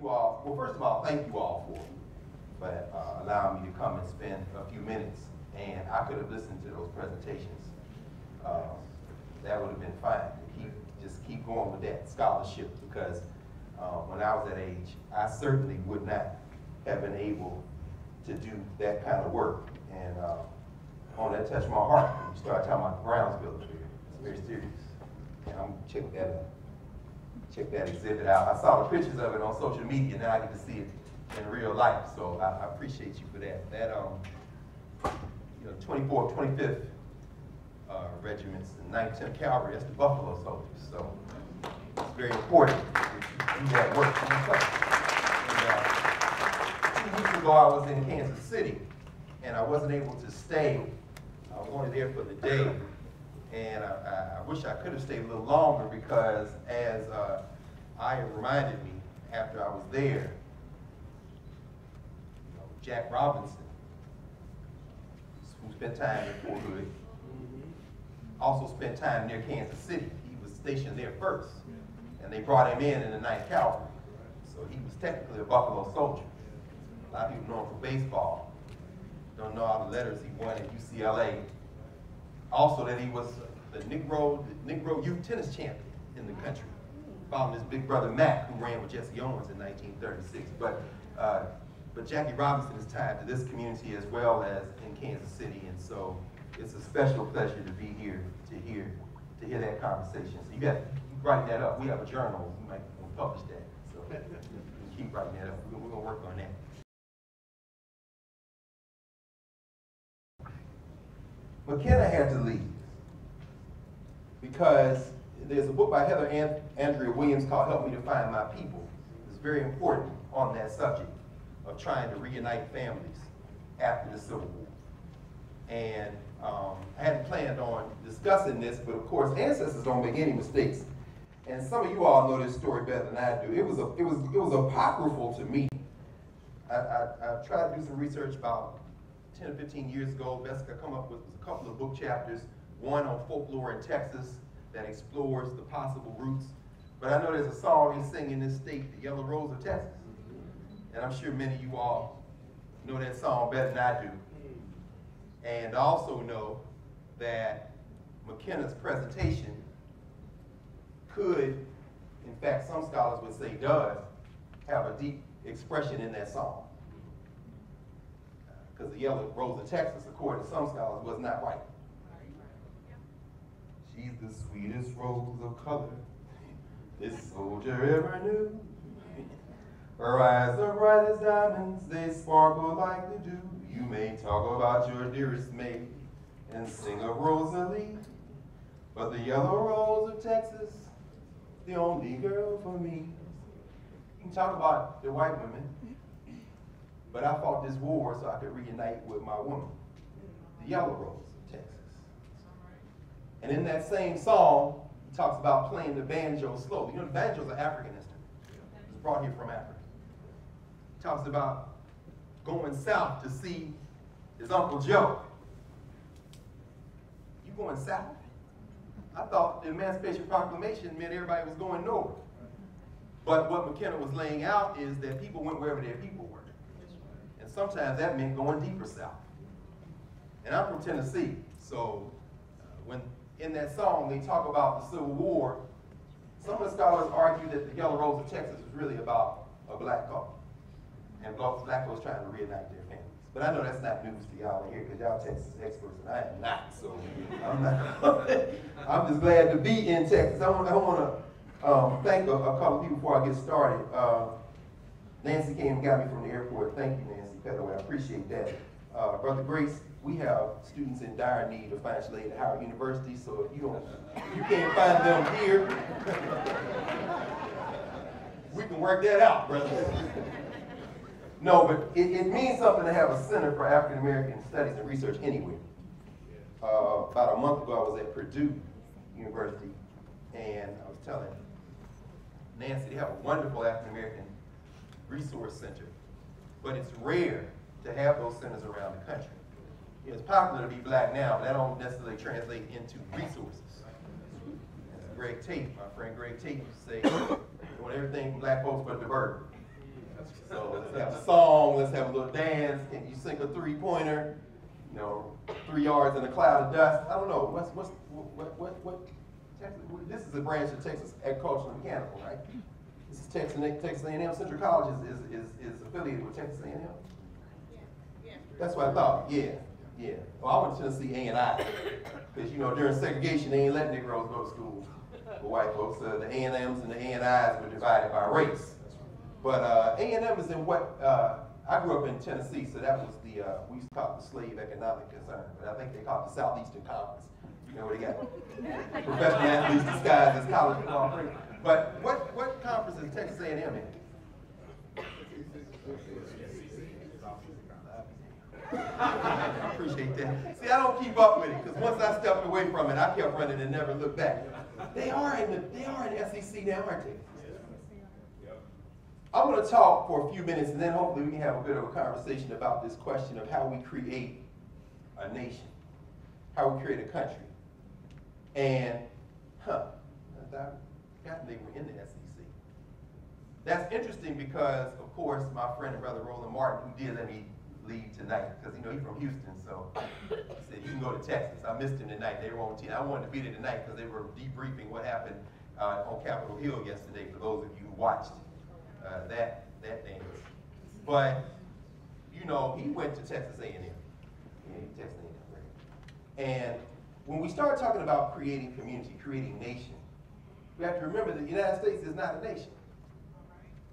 you all, well, first of all, thank you all for allowing me to come and spend a few minutes. And I could have listened to those presentations. That would have been fine. Just keep going with that scholarship, because when I was that age, I certainly would not have been able to do that kind of work. And that touched my heart when you start talking about the Brownsville affair. It's very serious. And I'm gonna check that exhibit out. I saw the pictures of it on social media. Now I get to see it in real life. So I appreciate you for that. That 24th, 25th regiments and 9th Cavalry, that's the Buffalo Soldiers. So it's very important that you do that work. And, 2 weeks ago I was in Kansas City, and I wasn't able to stay. I was only there for the day, and I wish I could have stayed a little longer, because as Aya reminded me after I was there, Jack Robinson, who spent time in Fort Hood, also spent time near Kansas City. He was stationed there first, and they brought him in the 9th Cavalry. So he was technically a Buffalo Soldier. A lot of people know him for baseball. Don't know all the letters he won at UCLA. Also that he was the Negro youth tennis champion in the country, following his big brother Mac, who ran with Jesse Owens in 1936. But Jackie Robinson is tied to this community as well as in Kansas City, and so it's a special pleasure to be here to hear that conversation. So you write that up. We have a journal. We might publish that. So keep writing that up. We're gonna work on that. McKenna had to leave because there's a book by Heather Andrea Williams called "Help Me to Find My People." It's very important on that subject of trying to reunite families after the Civil War. And I hadn't planned on discussing this, but of course, ancestors don't make any mistakes. And some of you all know this story better than I do. It was apocryphal to me. I tried to do some research about 10 or 15 years ago. Best I could come up with was a couple of book chapters, one on folklore in Texas that explores the possible roots. But I know there's a song they sing in this state, the Yellow Rose of Texas. And I'm sure many of you all know that song better than I do. And I also know that McKenna's presentation could, in fact, some scholars would say does, have a deep expression in that song. Because the Yellow Rose of Texas, according to some scholars, was not white. She's the sweetest rose of color this soldier ever knew. Her eyes are bright as diamonds, they sparkle like the dew. You may talk about your dearest mate and sing of Rosalie, but the Yellow Rose of Texas, the only girl for me. You can talk about the white women, but I fought this war so I could reunite with my woman, the Yellow Rose of Texas. And in that same song, he talks about playing the banjo slowly. You know, the banjo is an African instrument. It was brought here from Africa. He talks about going south to see his Uncle Joe. You going south? I thought the Emancipation Proclamation meant everybody was going north. But what McKenna was laying out is that people went wherever their people were. And sometimes that meant going deeper south. And I'm from Tennessee, so when in that song they talk about the Civil War, some of the scholars argue that the Yellow Rose of Texas was really about a black couple. And black folks trying to reunite their families. But I know that's not news to y'all in here, because y'all Texas experts and I am not, so I'm just glad to be in Texas. I want to thank a couple of people before I get started. Nancy came and got me from the airport. Thank you, Nancy Pettaway. I appreciate that. Brother Grace, we have students in dire need of financial aid at Howard University, so if you can't find them here, we can work that out, brother. No, but it means something to have a Center for African American Studies and Research anywhere. About a month ago, I was at Purdue University, and I was telling Nancy they have a wonderful African American resource center, but it's rare to have those centers around the country. It's popular to be black now, but that don't necessarily translate into resources. As Gregg Tate, my friend Gregg Tate used to say, we want everything from black folks but the burger. So let's have a song, let's have a little dance. Can you sink a three-pointer? You know, 3 yards in a cloud of dust. I don't know. What Texas, this is a branch of Texas Agricultural and Mechanical, right? This is Texas A&M. Central College is affiliated with Texas A&M. Yeah. That's what I thought. Yeah. Well, I went to Tennessee A&I because, you know, during segregation, they ain't let Negroes go to school for white folks. The A&Ms and the A&Is were divided by race. But A&M is in what, I grew up in Tennessee, so that was the, we used to call it the slave economic concern, but I think they call it the Southeastern Conference. You know where they got professional athletes disguised as college football. But what conference is Texas A&M in? I appreciate that. See, I don't keep up with it, because once I stepped away from it, I kept running and never looked back. They are in the SEC now, aren't they? I'm going to talk for a few minutes, and then hopefully we can have a bit of a conversation about this question of how we create a nation, how we create a country. And, I forgot they were in the SEC. That's interesting because, of course, my friend and brother Roland Martin, who did let me leave tonight, because, you know, he's from Houston, so he said, you can go to Texas. I missed him tonight. They were on TV. I wanted to be there tonight because they were debriefing what happened on Capitol Hill yesterday, for those of you who watched that dance. But, you know, he went to Texas A&M. Yeah, Texas A&M, right? And when we start talking about creating community, creating nation, we have to remember that the United States is not a nation.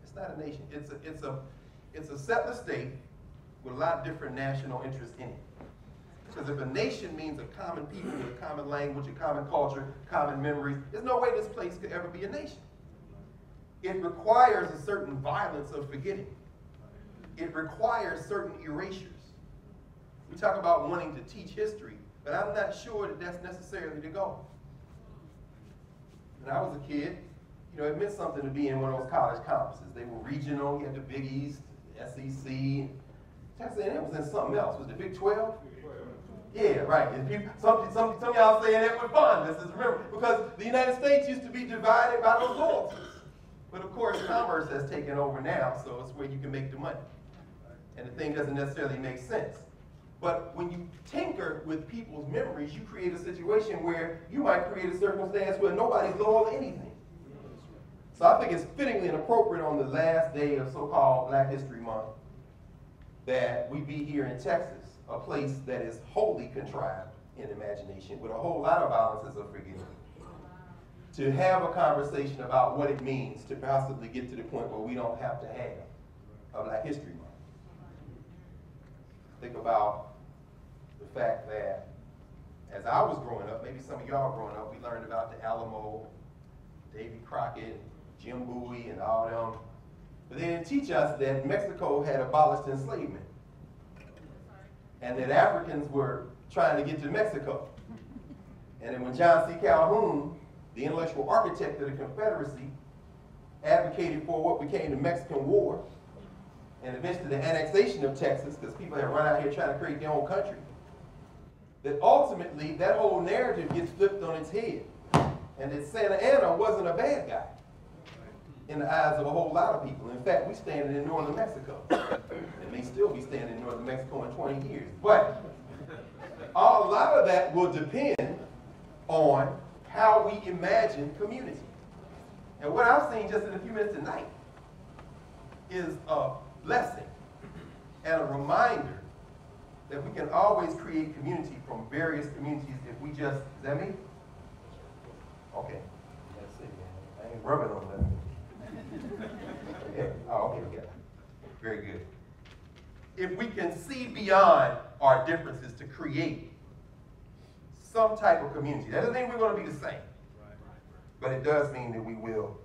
It's not a nation. It's a settler state with a lot of different national interests in it. Because if a nation means a common people with a common language, a common culture, common memories, there's no way this place could ever be a nation. It requires a certain violence of forgetting. It requires certain erasures. We talk about wanting to teach history, but I'm not sure that that's necessarily the goal. When I was a kid, you know, it meant something to be in one of those college campuses. They were regional. You had the Big East, the SEC. Texas A&M was in something else. Was it the Big 12? Yeah, right. And people, some of y'all saying that with fun. This is, remember, because the United States used to be divided by those loyalties. But of course, commerce has taken over now, so it's where you can make the money. And the thing doesn't necessarily make sense. But when you tinker with people's memories, you create a situation where you might create a circumstance where nobody's loyal to anything. So I think it's fittingly and appropriate on the last day of so-called Black History Month that we be here in Texas, a place that is wholly contrived in imagination, with a whole lot of violences of forgiveness, to have a conversation about what it means to possibly get to the point where we don't have to have a Black History Month. Think about the fact that as I was growing up, maybe some of y'all growing up, we learned about the Alamo, Davy Crockett, Jim Bowie, and all them. But they didn't teach us that Mexico had abolished enslavement, and that Africans were trying to get to Mexico. And then when John C. Calhoun, the intellectual architect of the Confederacy, advocated for what became the Mexican War, and eventually the annexation of Texas, because people had run out here trying to create their own country, that ultimately that whole narrative gets flipped on its head, and that Santa Anna wasn't a bad guy in the eyes of a whole lot of people. In fact, we standing in northern Mexico, and may still be standing in northern Mexico in 20 years. But a lot of that will depend on how we imagine community. And what I've seen just in a few minutes tonight is a blessing and a reminder that we can always create community from various communities if we just, is that me? Okay, that's it, man. I ain't rubbing on that. Okay. Oh, okay, yeah. Very good. If we can see beyond our differences to create some type of community, that doesn't mean we're going to be the same. But it does mean that we will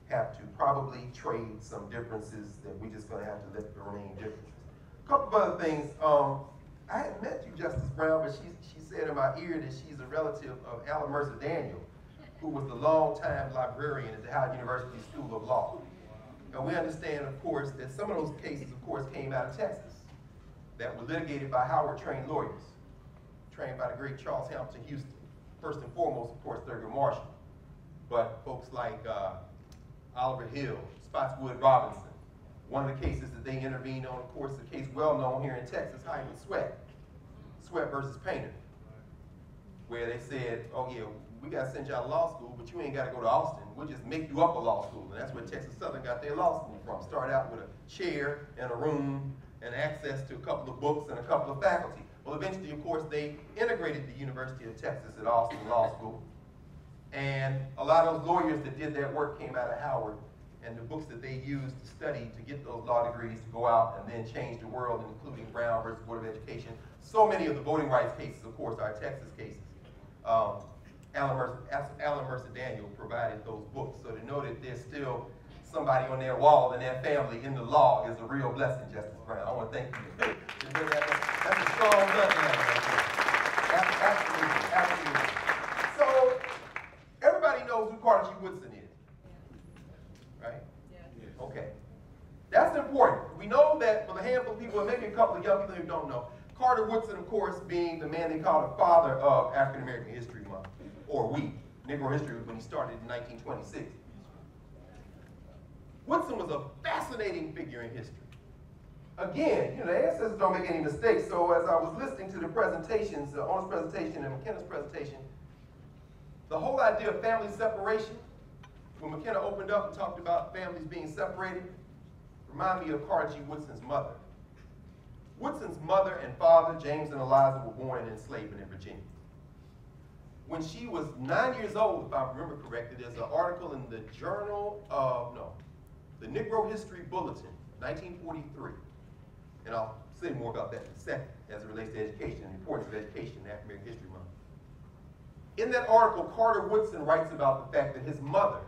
have to probably trade some differences that we're just going to have to let remain differences. A couple of other things. I hadn't met you, Justice Brown, but she said in my ear that she's a relative of Alan Mercer Daniel, who was the longtime librarian at the Howard University School of Law. And we understand, of course, that some of those cases, of course, came out of Texas that were litigated by Howard-trained lawyers, trained by the great Charles Hamilton Houston. First and foremost, of course, Thurgood Marshall. But folks like Oliver Hill, Spotswood Robinson, One of the cases that they intervened on, of course, is a case well known here in Texas, Hyman Sweat versus Painter, where they said, oh yeah, we got to send you out to law school, but you ain't got to go to Austin. We'll just make you up a law school. And that's where Texas Southern got their law school from. Started out with a chair and a room and access to a couple of books and a couple of faculty. Well, eventually, of course, they integrated the University of Texas at Austin Law School. And a lot of those lawyers that did that work came out of Howard, and the books that they used to study to get those law degrees to go out and then change the world, including Brown versus Board of Education. So many of the voting rights cases, of course, are Texas cases. Alan Mercer Daniel provided those books, so to know that there's still somebody on their wall and their family in the law is a real blessing, Justice Brown. I want to thank you. That's a strong blessing. Absolutely, absolutely. So everybody knows who Carter G. Woodson is, right? Yeah. Okay. That's important. We know that for the handful of people, and maybe a couple of young people who don't know, Carter Woodson, of course, being the man they call the father of African American History Month, or Negro history when he started in 1926. Woodson was a fascinating figure in history. Again, you know, the ancestors don't make any mistakes, so as I was listening to the presentations, Owen's presentation and McKenna's presentation, the whole idea of family separation, when McKenna opened up and talked about families being separated, reminded me of Carter G. Woodson's mother. Woodson's mother and father, James and Eliza, were born in enslavement in Virginia. When she was 9 years old, if I remember correctly, there's an article in the the Negro History Bulletin, 1943. And I'll say more about that in a second as it relates to education and the importance of education in African American History Month. In that article, Carter Woodson writes about the fact that his mother,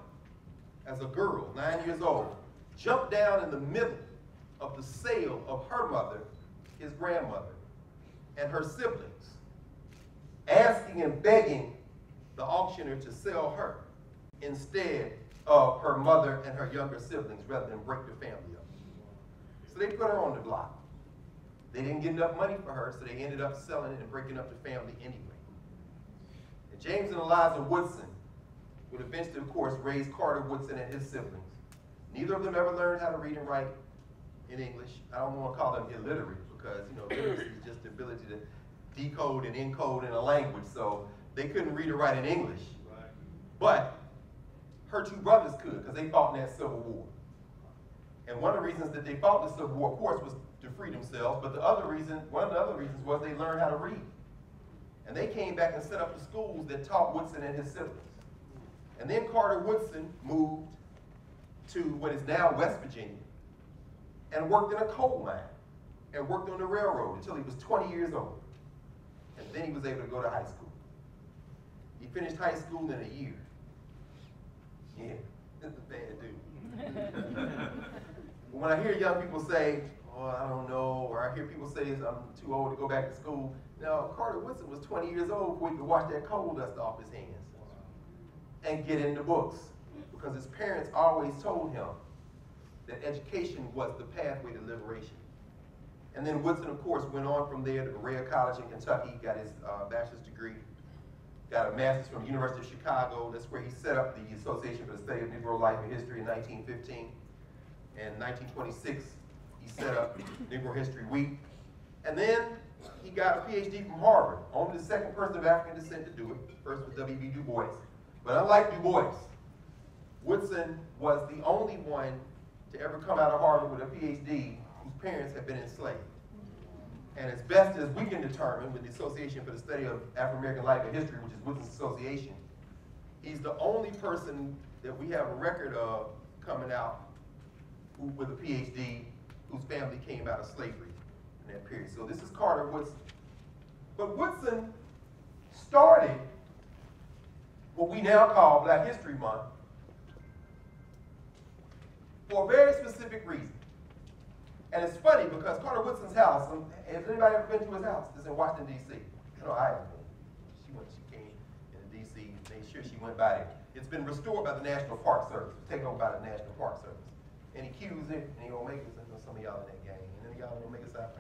as a girl, 9 years old, jumped down in the middle of the sale of her mother, his grandmother, and her siblings, asking and begging the auctioneer to sell her instead of her mother and her younger siblings rather than break the family up. So they put her on the block. They didn't get enough money for her, so they ended up selling it and breaking up the family anyway. And James and Eliza Woodson would eventually, of course, raise Carter Woodson and his siblings. Neither of them ever learned how to read and write in English. I don't want to call them illiterate because, you know, literacy is just the ability to decode and encode in a language, so they couldn't read or write in English. Right. But her two brothers could, because they fought in that Civil War. And one of the reasons that they fought the Civil War, of course, was to free themselves, but one of the other reasons was they learned how to read. And they came back and set up the schools that taught Woodson and his siblings. And then Carter Woodson moved to what is now West Virginia and worked in a coal mine and worked on the railroad until he was 20 years old. And then he was able to go to high school. He finished high school in a year. Yeah, that's a bad dude. When I hear young people say, oh, I don't know, or I hear people say I'm too old to go back to school, now, Carter Woodson was 20 years old before he could wash that coal dust off his hands and get into books, because his parents always told him that education was the pathway to liberation. And then Woodson, of course, went on from there to Berea College in Kentucky, got his bachelor's degree, got a master's from the University of Chicago. That's where he set up the Association for the Study of Negro Life and History in 1915. And in 1926, he set up Negro History Week. And then he got a PhD from Harvard, only the second person of African descent to do it. First was W.B. Du Bois. But unlike Du Bois, Woodson was the only one to ever come out of Harvard with a PhD whose parents had been enslaved. And as best as we can determine with the Association for the Study of African American Life and History, which is Woodson's association, he's the only person that we have a record of coming out with a PhD whose family came out of slavery in that period. So this is Carter Woodson. But Woodson started what we now call Black History Month for a very specific reason. And it's funny because Carter Woodson's house, has anybody ever been to his house? It's in Washington, D.C. I know I haven't been. She came into D.C., made sure she went by there. It's been restored by the National Park Service, taken over by the National Park Service. And he cues it, and he gonna make us, some of y'all in that gang. And then y'all gonna make us out.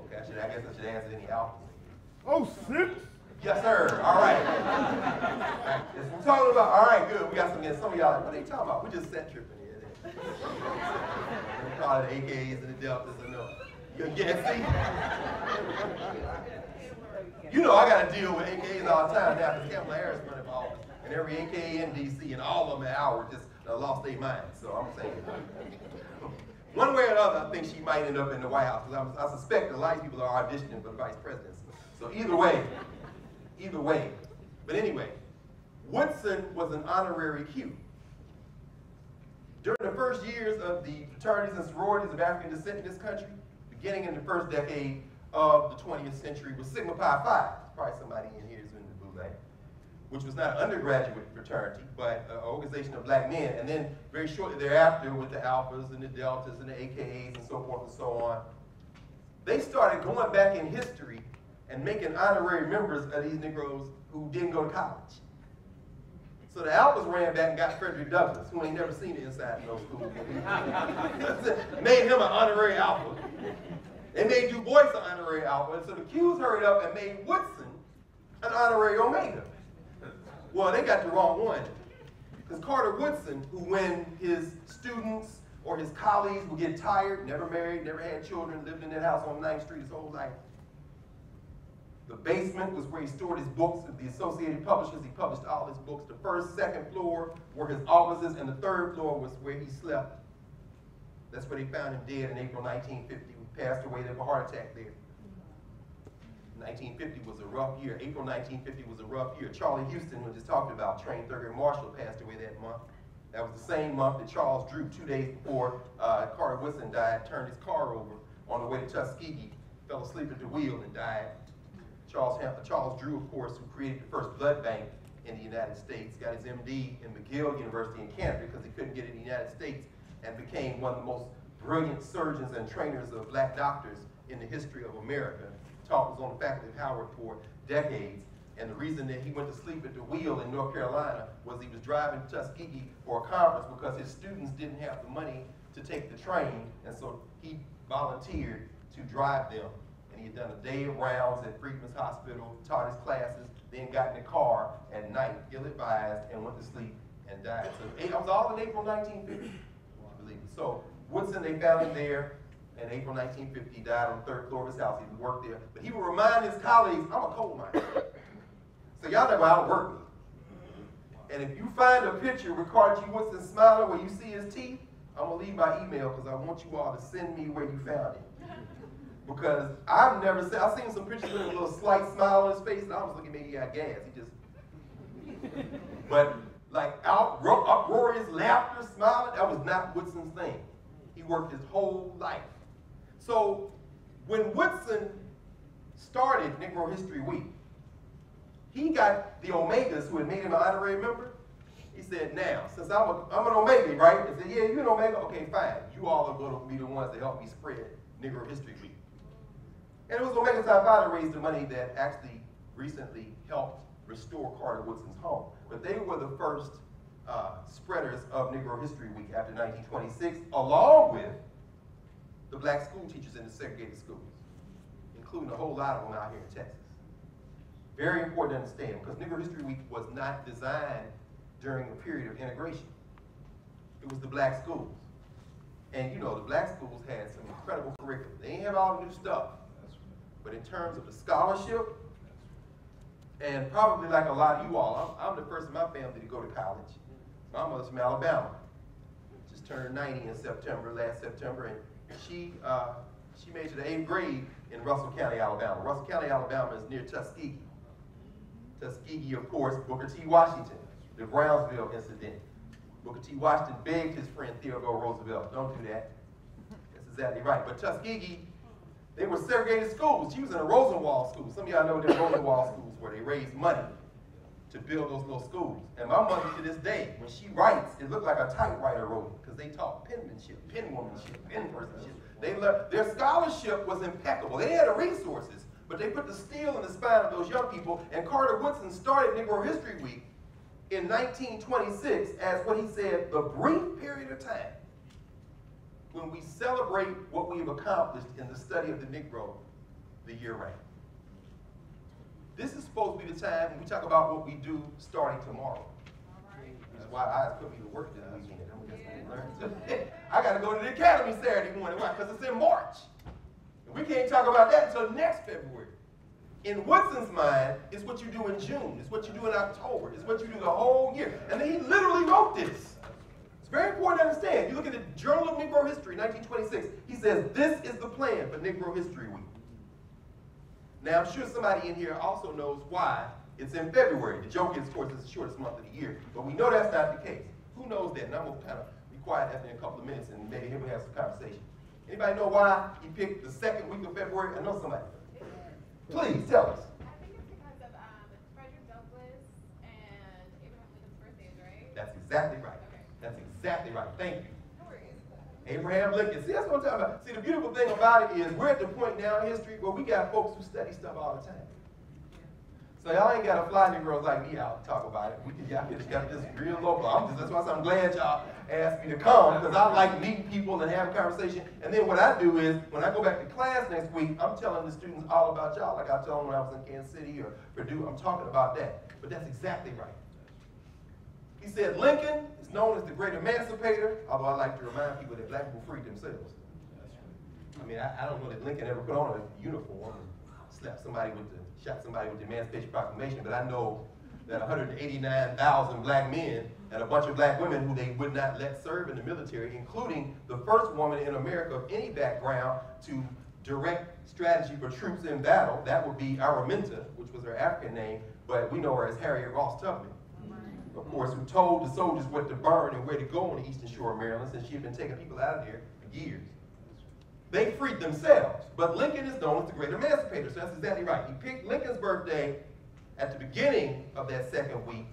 Okay, I guess I should answer any alphas. Oh, 6? Yes, sir. All right. That's what we're talking about. All right, good. We got some of y'all. What are they talking about? We just set tripping here. part of the AKAs and the Deltas and the, see? You know I got to deal with AKAs all the time now because Kamala Harris running for office, and every AKA in D.C. and all of them at Howard just lost their minds. So I'm saying, one way or another, I think she might end up in the White House because I suspect a lot of people are auditioning for the vice presidency. So either way. But anyway, Woodson was an honorary Q. During the first years of the fraternities and sororities of African descent in this country, beginning in the first decade of the 20th century, was Sigma Pi Phi. Probably somebody in here is in the blue light, which was not an undergraduate fraternity, but an organization of black men. And then very shortly thereafter, with the Alphas and the Deltas and the AKAs and so forth and so on, they started going back in history and making honorary members of these Negroes who didn't go to college. So the Alphas ran back and got Frederick Douglass, who ain't never seen the inside of those schools. Made him an honorary Alpha. They made Du Bois an honorary Alpha, and so the Qs hurried up and made Woodson an honorary Omega. Well, they got the wrong one. Because Carter Woodson, who when his students or his colleagues would get tired, never married, never had children, lived in that house on 9th Street his whole life. The basement was where he stored his books at the Associated Publishers. He published all his books. The first, second floor were his offices, and the third floor was where he slept. That's where they found him dead in April 1950. He passed away of a heart attack there. 1950 was a rough year. April 1950 was a rough year. Charlie Houston, who just talked about, trained Thurgood Marshall, passed away that month. That was the same month that Charles Drew, 2 days before Carter Woodson died, turned his car over on the way to Tuskegee, fell asleep at the wheel and died. Charles Drew, of course, who created the first blood bank in the United States, got his MD in McGill University in Canada because he couldn't get it in the United States, and became one of the most brilliant surgeons and trainers of black doctors in the history of America. Taught was on the faculty of Howard for decades, and the reason that he went to sleep at the wheel in North Carolina was he was driving to Tuskegee for a conference because his students didn't have the money to take the train, and so he volunteered to drive them. And he had done a day of rounds at Freedman's Hospital, taught his classes, then got in the car at night, ill-advised, and went to sleep and died. So it was all in April 1950, I believe. So Woodson, they found him there in April 1950. He died on the 3rd floor of his house. He worked there. But he would remind his colleagues, I'm a coal miner. So y'all never outwork me. And if you find a picture with Carter G. Woodson smiling where you see his teeth, I'm going to leave my email because I want you all to send me where you found it. Because I've seen some pictures with a little slight smile on his face, and I was looking, maybe he got gas. He just, but like uproarious laughter, smiling, that was not Woodson's thing. He worked his whole life. So when Woodson started Negro History Week, he got the Omegas who had made him an honorary member. He said, now, since I'm an Omega, right? He said, yeah, you're an Omega? Okay, fine. You all are going to be the ones that help me spread Negro History Week. And it was Omega Psi Phi that raised the money that actually recently helped restore Carter Woodson's home. But they were the first spreaders of Negro History Week after 1926, along with the black school teachers in the segregated schools, including a whole lot of them out here in Texas. Very important to understand, because Negro History Week was not designed during a period of integration. It was the black schools. And you know, the black schools had some incredible curriculum. They didn't have all the new stuff. But in terms of the scholarship, and probably like a lot of you all, I'm the first in my family to go to college. My mother's from Alabama. Just turned 90 in September, last September, and she made it to the 8th grade in Russell County, Alabama. Russell County, Alabama is near Tuskegee. Tuskegee, of course, Booker T. Washington, the Brownsville incident. Booker T. Washington begged his friend Theodore Roosevelt, don't do that. That's exactly right. But Tuskegee, they were segregated schools. She was in a Rosenwald school. Some of y'all know the Rosenwald schools where they raised money to build those little schools. And my mother, to this day, when she writes, it looked like a typewriter wrote it because they taught penmanship, penwomanship, penpersonship. They learned, their scholarship was impeccable. They had the resources, but they put the steel in the spine of those young people. And Carter Woodson started Negro History Week in 1926 as what he said, the brief period of time when we celebrate what we have accomplished in the study of the Negro the year round. This is supposed to be the time when we talk about what we do starting tomorrow. That's why I put me to work this weekend. I got to go to the Academy Saturday morning. Why? Because it's in March. And we can't talk about that until next February. In Woodson's mind, it's what you do in June. It's what you do in October. It's what you do the whole year. And then he literally wrote this. It's very important to understand. You look at the Journal of Negro History, 1926. He says, this is the plan for Negro History Week. Now, I'm sure somebody in here also knows why it's in February. The joke is, of course, it's the shortest month of the year. But we know that's not the case. Who knows that? And I'm going to kind of be quiet after a couple of minutes and maybe we'll have some conversation. Anybody know why he picked the second week of February? I know somebody. Please, tell us. I think it's because of Frederick Douglass and Abraham Lincoln's birthdays, right? That's exactly right. Okay. That's exactly right. Thank you. No worries. Abraham Lincoln. See, that's what I'm talking about. See, the beautiful thing about it is we're at the point now in history where we got folks who study stuff all the time. So y'all ain't got to fly Negroes like me out to talk about it. Y'all just got this real local. That's why I'm glad y'all asked me to come, because I like meeting people and having conversation. And then what I do is, when I go back to class next week, I'm telling the students all about y'all, like I tell them when I was in Kansas City or Purdue. I'm talking about that. But that's exactly right. He said Lincoln is known as the great emancipator, although I like to remind people that black people freed themselves. I mean, I don't know that Lincoln ever put on a uniform and shot somebody with the Emancipation Proclamation, but I know that 189,000 black men and a bunch of black women who they would not let serve in the military, including the first woman in America of any background to direct strategy for troops in battle. That would be Araminta, which was her African name, but we know her as Harriet Ross Tubman, of course, who told the soldiers what to burn and where to go on the eastern shore of Maryland, since she had been taking people out of there for years. They freed themselves, but Lincoln is known as the great emancipator, so that's exactly right. He picked Lincoln's birthday at the beginning of that second week,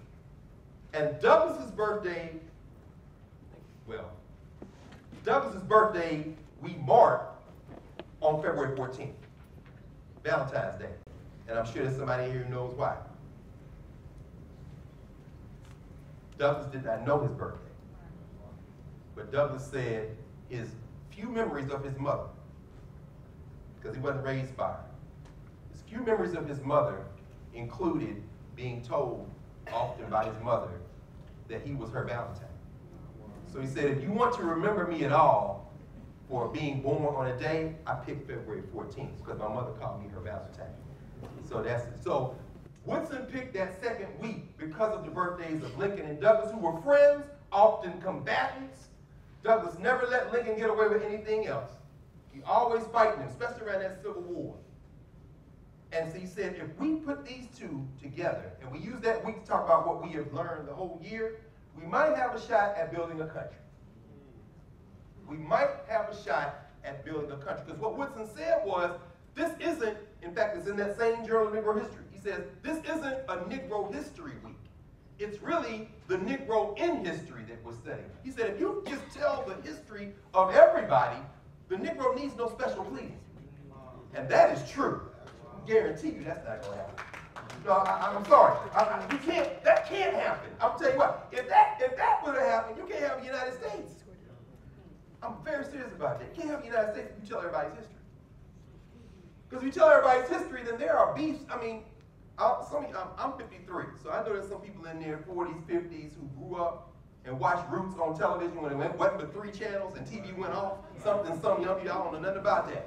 and Douglas's birthday, well, Douglas's birthday we mark on February 14th, Valentine's Day, and I'm sure there's somebody here who knows why. Douglas did not know his birthday, but Douglas said his few memories of his mother, because he wasn't raised by her. His few memories of his mother included being told often by his mother that he was her Valentine. So he said, if you want to remember me at all for being born on a day, I picked February 14th because my mother called me her Valentine. So Woodson picked that second week because of the birthdays of Lincoln and Douglas, who were friends, often combatants. Douglas never let Lincoln get away with anything else. He always fighting him, especially around that Civil War. And so he said, if we put these two together, and we use that week to talk about what we have learned the whole year, we might have a shot at building a country. We might have a shot at building a country. Because what Woodson said was, this isn't, in fact, it's in that same Journal of Negro History. He says, this isn't a Negro History Week. It's really the Negro in history that we're studying. He said, if you just tell the history of everybody, the Negro needs no special pleading. And that is true. I guarantee you that's not going to happen. No, I'm sorry. You can't, that can't happen. I'll tell you what, if that would have happened, you can't have the United States. I'm very serious about that. You can't have the United States if you tell everybody's history. Because if you tell everybody's history, then there are beefs. I mean, I'm 53, so I know there's some people in their 40s, 50s who grew up and watched Roots on television when it went but 3 channels and TV went off. Some young people, y'all don't know nothing about that.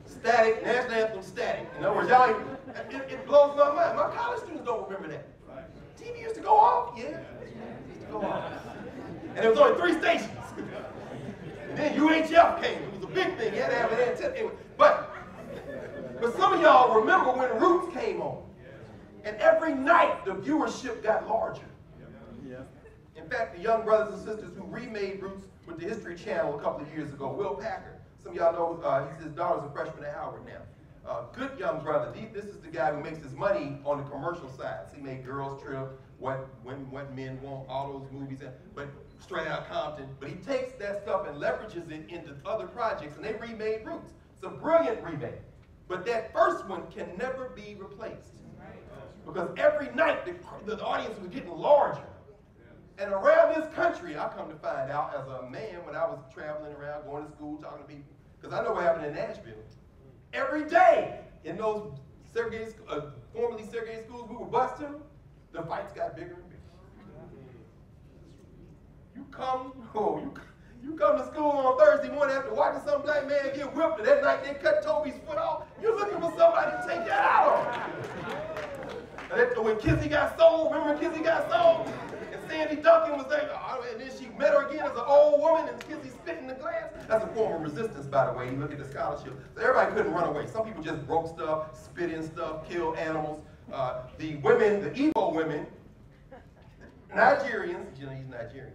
Static, national anthem static. In other words, y'all, it blows my mind. My college students don't remember that. TV used to go off, yeah. It used to go off. And there was only 3 stations. And then UHF came. It was a big thing. You had to have an antenna. Anyway, but some of y'all remember when Roots came on. And every night the viewership got larger. In fact, the young brothers and sisters who remade Roots with the History Channel a couple of years ago, Will Packer, some of y'all know his daughter's a freshman at Howard now. Good young brother. This is the guy who makes his money on the commercial side. He made Girls Trip, What Men Want, all those movies, but Straight Outta Compton. But he takes that stuff and leverages it into other projects, and they remade Roots. It's a brilliant remake. But that first one can never be replaced. Because every night the audience was getting larger. And around this country, I come to find out as a man when I was traveling around, going to school, talking to people, because I know what happened in Nashville. Every day in those formerly segregated schools we were bused to, the fights got bigger and bigger. You come to school on Thursday morning after watching some black man get whipped, and that night they cut Toby's foot off, you're looking for somebody to take that out on. And when Kizzy got sold, remember Kizzy got sold? And Sandy Duncan was like, oh, and then she met her again as an old woman, and Kizzy spit in the glass. That's a form of resistance, by the way. You look at the scholarship. So everybody couldn't run away. Some people just broke stuff, spit in stuff, killed animals. The women, the Igbo women, Nigerians, you know, these Nigerians,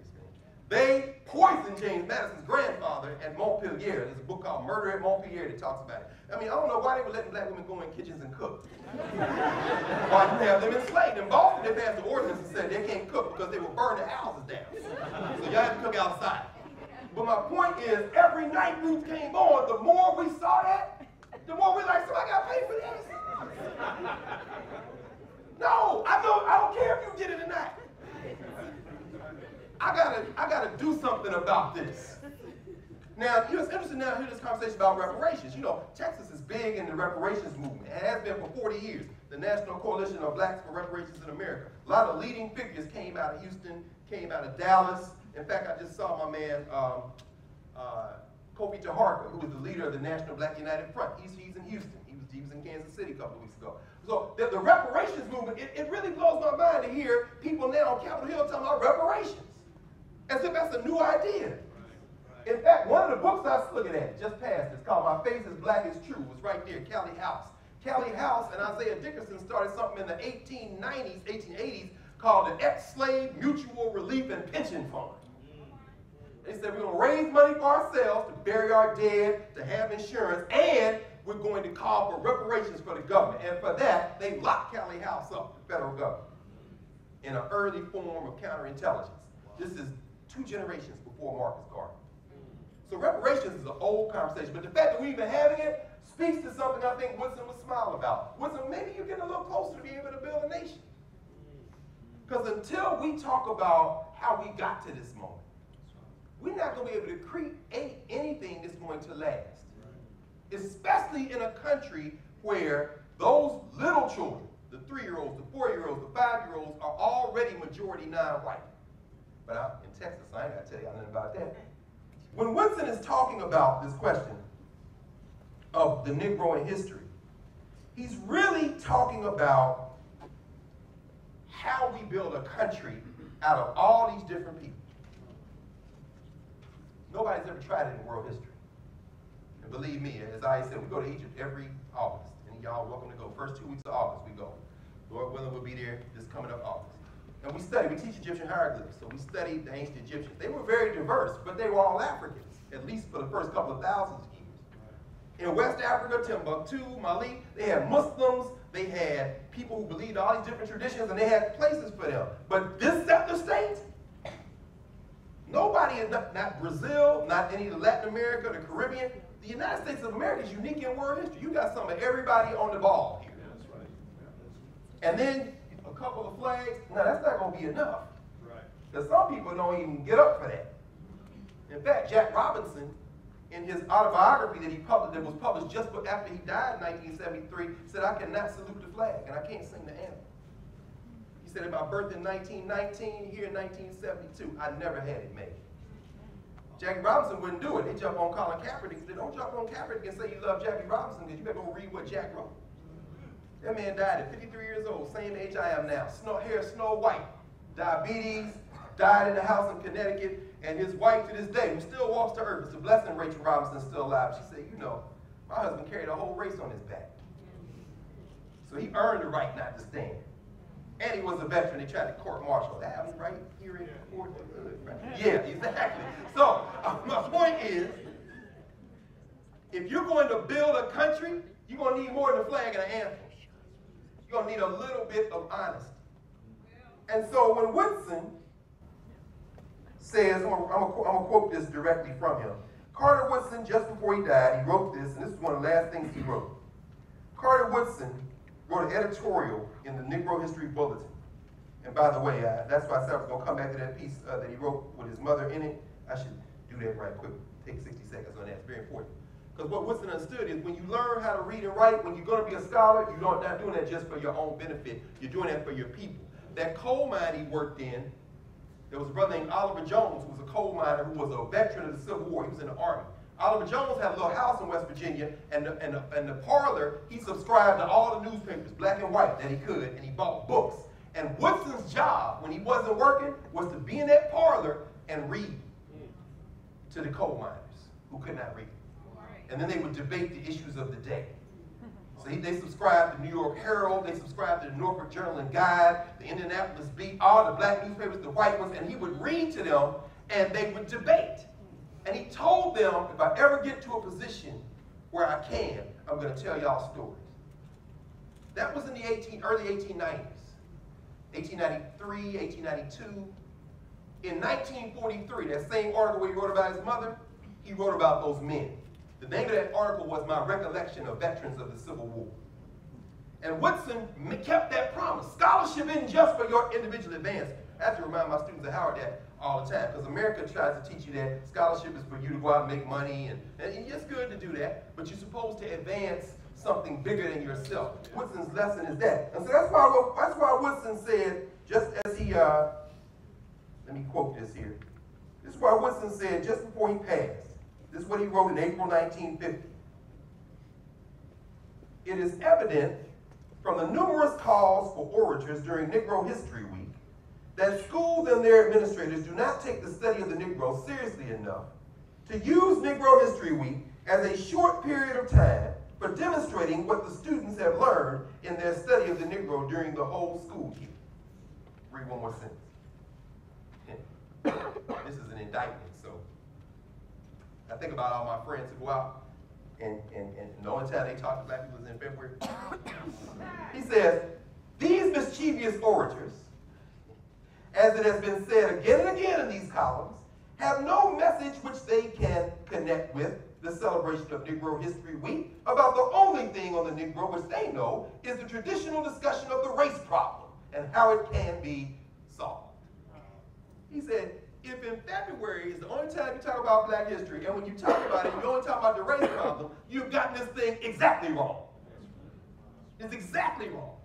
they poisoned James Madison's grandfather at Montpelier. There's a book called Murder at Montpelier that talks about it. I mean, I don't know why they were letting black women go in kitchens and cook. Why you have them enslaved? In Boston, they passed an ordinance and said they can't cook because they will burn their houses down. So y'all have to cook outside. But my point is, every night Ruth came on, the more we saw that, the more we're like, so I got to pay for this. No, I don't care if you get it or not. I gotta do something about this. Now, you know, it's interesting now to hear this conversation about reparations. You know, Texas is big in the reparations movement. It has been for 40 years. The National Coalition of Blacks for Reparations in America. A lot of leading figures came out of Houston, came out of Dallas. In fact, I just saw my man, Kofi Taharka, who was the leader of the National Black United Front. He's in Houston. He was in Kansas City a couple of weeks ago. So the reparations movement, it really blows my mind to hear people now on Capitol Hill talking about reparations. As if that's a new idea. In fact, one of the books I was looking at just passed, it's called My Face is Black is True. It was right there, Callie House. Callie House and Isaiah Dickerson started something in the 1890s, 1880s called the Ex-Slave Mutual Relief and Pension Fund. They said we're going to raise money for ourselves to bury our dead, to have insurance, and we're going to call for reparations for the government. And for that, they locked Callie House up, the federal government, in an early form of counterintelligence. This is 2 generations before Marcus Garvey. So reparations is an old conversation, but the fact that we're even having it speaks to something I think Woodson would smile about. Woodson, maybe you're getting a little closer to being able to build a nation. Because until we talk about how we got to this moment, we're not going to be able to create anything that's going to last. Especially in a country where those little children, the 3-year-olds, the 4-year-olds, the 5-year-olds, are already majority non-white. But I'm in Texas, so I ain't got to tell y'all nothing about that. When Woodson is talking about this question of the Negro in history, he's really talking about how we build a country out of all these different people. Nobody's ever tried it in world history. And believe me, as I said, we go to Egypt every August. And y'all are welcome to go. First 2 weeks of August, we go. Lord willing, we'll be there this coming up August. And we teach Egyptian hieroglyphs, so we studied the ancient Egyptians. They were very diverse, but they were all Africans, at least for the first couple of thousands of years. In West Africa, Timbuktu, Mali, they had Muslims, they had people who believed all these different traditions, and they had places for them. But this settler state, nobody, not Brazil, not any of Latin America, the Caribbean, the United States of America is unique in world history. You got some of everybody on the ball here. That's right. And then a couple of flags. Now that's not going to be enough. Right. Because some people don't even get up for that. In fact, Jack Robinson, in his autobiography that that was published just after he died in 1973, said, I cannot salute the flag and I can't sing the anthem. He said, in my birth in 1919, here in 1972, I never had it made. Jackie Robinson wouldn't do it. They jump on Colin Kaepernick and said, don't jump on Kaepernick and say you love Jackie Robinson because you better go read what Jack wrote. That man died at 53 years old, same age I am now. Hair Snow White, diabetes, died in the house in Connecticut, and his wife to this day, who still walks to earth, it's a blessing Rachel Robinson's still alive. She said, you know, my husband carried a whole race on his back. So he earned the right not to stand. And he was a veteran. They tried to court-martial. That happened right here in court. Right? Yeah, exactly. So my point is, if you're going to build a country, you're going to need more than a flag and an anthem. You're going to need a little bit of honesty. And so when Woodson says, I'm going to quote this directly from him. Carter Woodson, just before he died, he wrote this, and this is one of the last things he wrote. Carter Woodson wrote an editorial in the Negro History Bulletin. And by the way, that's why I said I was going to come back to that piece that he wrote with his mother in it. I should do that right quick. Take 60 seconds on that. It's very important. Because what Woodson understood is when you learn how to read and write, when you're going to be a scholar, you're not doing that just for your own benefit. You're doing that for your people. That coal mine he worked in, there was a brother named Oliver Jones who was a coal miner who was a veteran of the Civil War. He was in the Army. Oliver Jones had a little house in West Virginia, and the parlor, he subscribed to all the newspapers, black and white, that he could, and he bought books. And Woodson's job, when he wasn't working, was to be in that parlor and read to the coal miners who could not read. And then they would debate the issues of the day. So they subscribed to the New York Herald, they subscribed to the Norfolk Journal and Guide, the Indianapolis Beat, all the black newspapers, the white ones, and he would read to them, and they would debate. And he told them, if I ever get to a position where I can, I'm going to tell y'all stories. That was in the early 1890s. 1893, 1892. In 1943, that same article where he wrote about his mother, he wrote about those men. The name of that article was My Recollection of Veterans of the Civil War. And Woodson kept that promise. Scholarship isn't just for your individual advancement. I have to remind my students of Howard that all the time, because America tries to teach you that scholarship is for you to go out and make money, and it's good to do that, but you're supposed to advance something bigger than yourself. Woodson's lesson is that. And so that's why Woodson said, just as he, let me quote this here. This is why Woodson said just before he passed, this is what he wrote in April 1950. It is evident from the numerous calls for orators during Negro History Week that schools and their administrators do not take the study of the Negro seriously enough to use Negro History Week as a short period of time for demonstrating what the students have learned in their study of the Negro during the whole school year. Read one more sentence. This is an indictment, so I think about all my friends who go out, and the only time they talk to black people is in February. He says, these mischievous orators, as it has been said again and again in these columns, have no message which they can connect with the celebration of Negro History Week about the only thing on the Negro which they know is the traditional discussion of the race problem and how it can be solved. He said, if in February is the only time you talk about black history, and when you talk about it, you only talk about the race problem, you've gotten this thing exactly wrong. It's exactly wrong.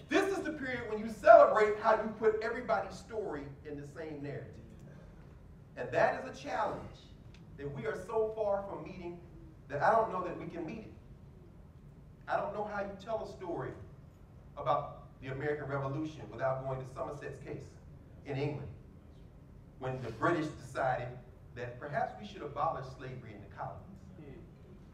This is the period when you celebrate how you put everybody's story in the same narrative. And that is a challenge that we are so far from meeting that I don't know that we can meet it. I don't know how you tell a story about the American Revolution without going to Somerset's case in England, when the British decided that perhaps we should abolish slavery in the colonies.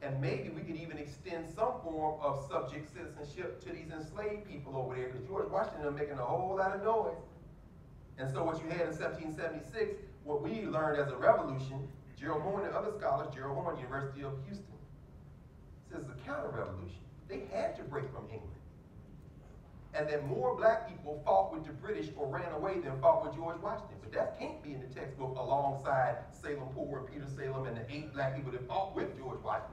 And maybe we could even extend some form of subject citizenship to these enslaved people over there, because George Washington was making a whole lot of noise. And so what you had in 1776, what we learned as a revolution, Gerald Horne and other scholars, Gerald Horne, University of Houston, says it's a counter-revolution. They had to break from England. And that more black people fought with the British or ran away than fought with George Washington. But that can't be in the textbook alongside Salem Poor and Peter Salem and the 8 black people that fought with George Washington.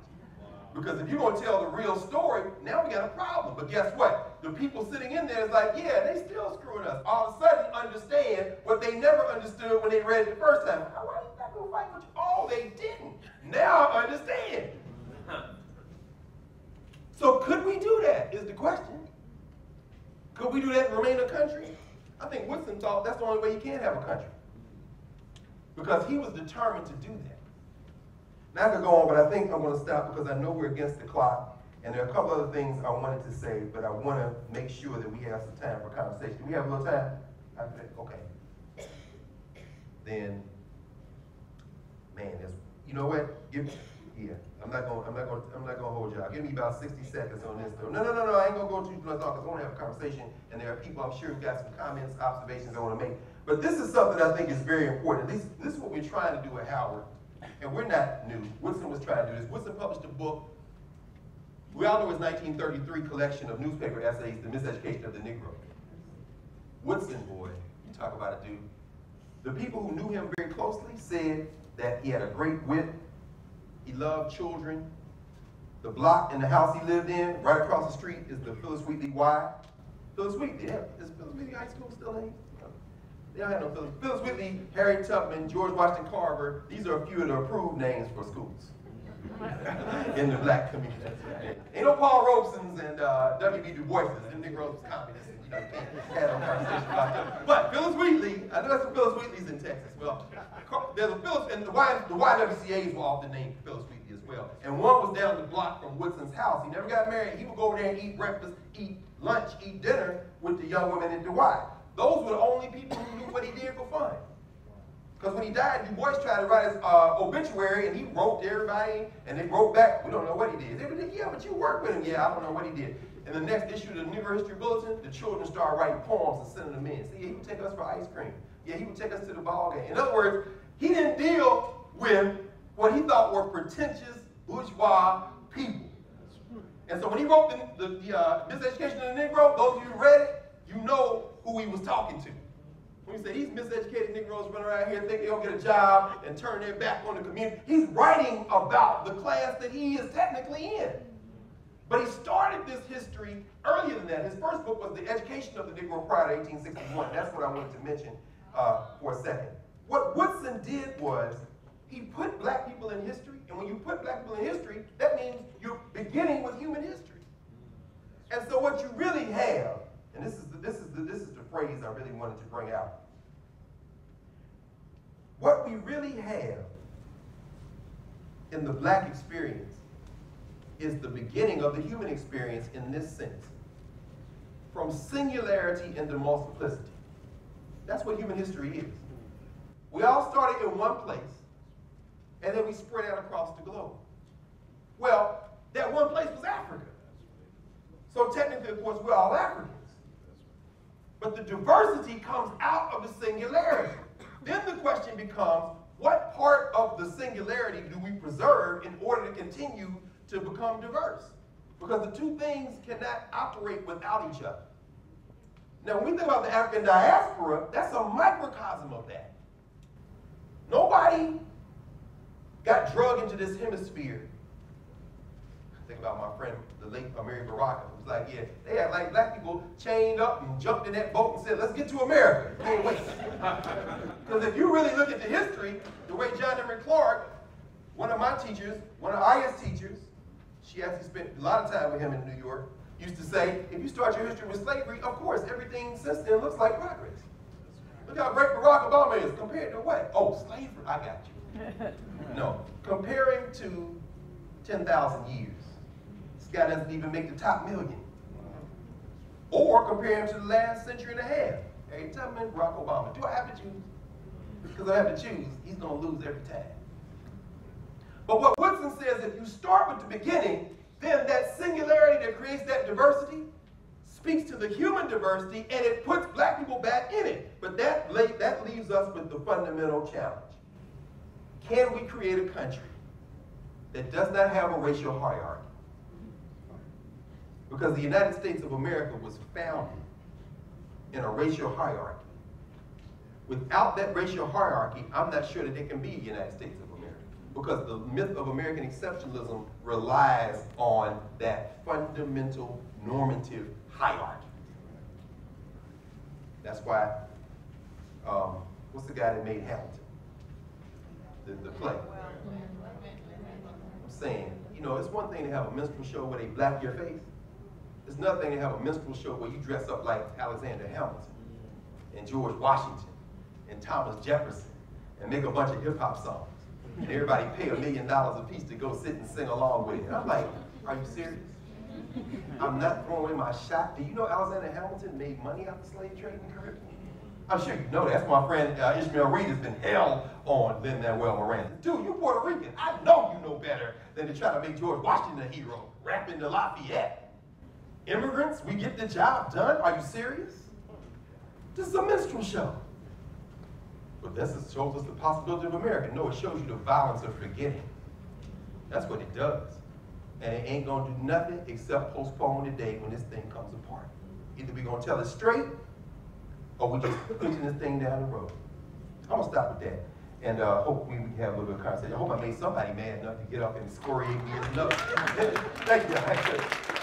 Because if you're going to tell the real story, now we got a problem. But guess what? The people sitting in there is like, yeah, they still screwing us. All of a sudden understand what they never understood when they read it the first time. Why are you not going to fight with you? Oh, they didn't. Now I understand. So could we do that is the question. Could we do that and remain a country? I think Woodson thought that's the only way you can have a country. Because he was determined to do that. Now I could go on, but I think I'm going to stop because I know we're against the clock. And there are a couple other things I wanted to say, but I want to make sure that we have some time for conversation. Do we have a little time? Okay. Then, man, you know what? I'm not gonna hold y'all. Give me about 60 seconds on this though. No, I ain't gonna go too much long because I want to have a conversation, and there are people I'm sure who got some comments, observations I want to make. But this is something I think is very important. At least this is what we're trying to do at Howard, and we're not new. Woodson was trying to do this. Woodson published a book. We all know his 1933 collection of newspaper essays, The Miseducation of the Negro. Woodson, boy, you talk about a dude. The people who knew him very closely said that he had a great wit. He loved children. The block in the house he lived in, right across the street, is the Phyllis Wheatley Y. Phyllis Wheatley, is Phyllis Wheatley High School still in? They don't have no Phyllis. Phyllis Wheatley, Harriet Tubman, George Washington Carver, these are a few of the approved names for schools in the black community. Ain't no Paul Robesons and W.B. Du Bois's, them Negroes was communists. had a conversation about that. But Phyllis Wheatley, I know there's some Phyllis Wheatleys in Texas. Well, there's a Phyllis, and the YWCAs were often named Phyllis Wheatley as well. And one was down the block from Woodson's house. He never got married. He would go over there and eat breakfast, eat lunch, eat dinner with the young women in Dwight. Those were the only people who knew what he did for fun. Because when he died, Du Bois tried to write his obituary, and he wrote to everybody, and they wrote back, we don't know what he did. They were like, yeah, but you worked with him. Yeah, I don't know what he did. In the next issue of the Negro History Bulletin, the children started writing poems and sending them in. See, he would take us for ice cream. Yeah, he would take us to the ball game. In other words, he didn't deal with what he thought were pretentious, bourgeois people. And so when he wrote the Miseducation of the Negro, those of you who read it, you know who he was talking to. When he said these miseducated Negroes run around here, think they'll get a job and turn their back on the community. He's writing about the class that he is technically in. But he started this history earlier than that. His first book was The Education of the Negro prior to 1861. That's what I wanted to mention for a second. What Woodson did was he put black people in history, and when you put black people in history, that means you're beginning with human history. And so what you really have, and this is the phrase I really wanted to bring out. What we really have in the black experience is the beginning of the human experience in this sense. From singularity into multiplicity. That's what human history is. We all started in one place, and then we spread out across the globe. Well, that one place was Africa. So technically, of course, we're all Africans. But the diversity comes out of the singularity. Then the question becomes, what part of the singularity do we preserve in order to continue to become diverse? Because the two things cannot operate without each other. Now, when we think about the African diaspora, that's a microcosm of that. Nobody got drugged into this hemisphere. Think about my friend, the late Mary Baraka, who's like, yeah, they had like black people chained up and jumped in that boat and said, let's get to America. Can't wait. Because if you really look at the history, the way John Emery Clark, one of my teachers, one of IS teachers, she actually spent a lot of time with him in New York, used to say, if you start your history with slavery, of course, everything since then looks like progress. Look how great Barack Obama is compared to what? Oh, slavery, I got you. No, comparing to 10,000 years. This guy doesn't even make the top million. Or compare him to the last century and a half. Every time I Barack Obama, do I have to choose? Because I have to choose, he's going to lose every time. But what Woodson says, if you start with the beginning, then that singularity that creates that diversity speaks to the human diversity, and it puts black people back in it. But that leaves us with the fundamental challenge. Can we create a country that does not have a racial hierarchy? Because the United States of America was founded in a racial hierarchy. Without that racial hierarchy, I'm not sure that it can be a United States of America. Because the myth of American exceptionalism relies on that fundamental normative hierarchy. That's why, what's the guy that made Hamilton? The play. I'm saying, you know, it's one thing to have a minstrel show where they black your face. It's another thing to have a minstrel show where you dress up like Alexander Hamilton and George Washington and Thomas Jefferson and make a bunch of hip-hop songs. And everybody pay $1 million a piece to go sit and sing along with it. And I'm like, are you serious? I'm not throwing away my shot. Do you know Alexander Hamilton made money off the slave trade in the Caribbean? I'm sure you know that. That's my friend Ishmael Reed has been hell on Lin-Manuel Miranda. Dude, you Puerto Rican. I know you know better than to try to make George Washington a hero, rapping to Lafayette. Immigrants, we get the job done. Are you serious? This is a minstrel show. But this shows us the possibility of America. No, it shows you the violence of forgetting. That's what it does. And it ain't gonna do nothing except postpone the day when this thing comes apart. Either we're gonna tell it straight, or we just pushing this thing down the road. I'm gonna stop with that. And hope we can have a little bit of conversation. I hope I made somebody mad enough to get up and excoriate me. Thank you.